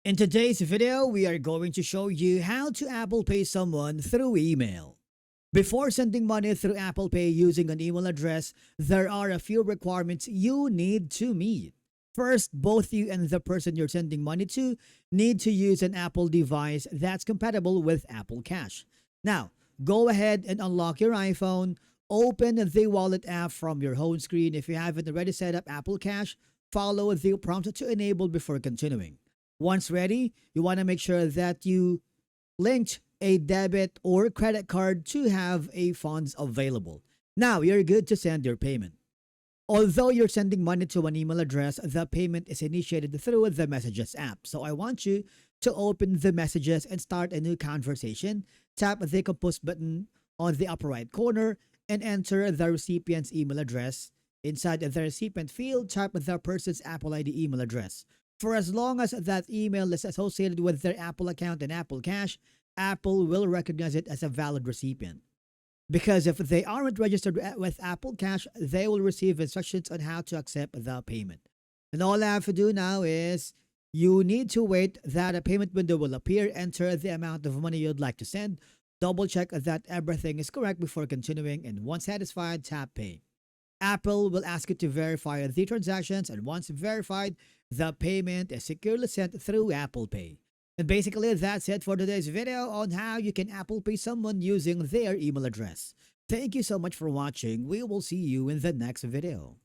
In today's video, we are going to show you how to Apple Pay someone through email. Before sending money through Apple Pay using an email address, there are a few requirements you need to meet. First, both you and the person you're sending money to need to use an Apple device that's compatible with Apple Cash. Now, go ahead and unlock your iPhone, open the wallet app from your home screen. If you haven't already set up Apple Cash, follow the prompt to enable before continuing. Once ready, you want to make sure that you linked a debit or credit card to have a funds available. Now you're good to send your payment. Although you're sending money to an email address, the payment is initiated through the Messages app. So I want you to open the Messages and start a new conversation. Tap the compose button on the upper right corner and enter the recipient's email address. Inside the recipient field, type the person's Apple ID email address. For as long as that email is associated with their Apple account and Apple Cash, Apple will recognize it as a valid recipient. Because if they aren't registered with Apple Cash, they will receive instructions on how to accept the payment. And all I have to do now is you need to wait that a payment window will appear, enter the amount of money you'd like to send, double check that everything is correct before continuing, and once satisfied, tap Pay. Apple will ask you to verify the transactions, and once verified, the payment is securely sent through Apple Pay. And basically, that's it for today's video on how you can Apple Pay someone using their email address. Thank you so much for watching. We will see you in the next video.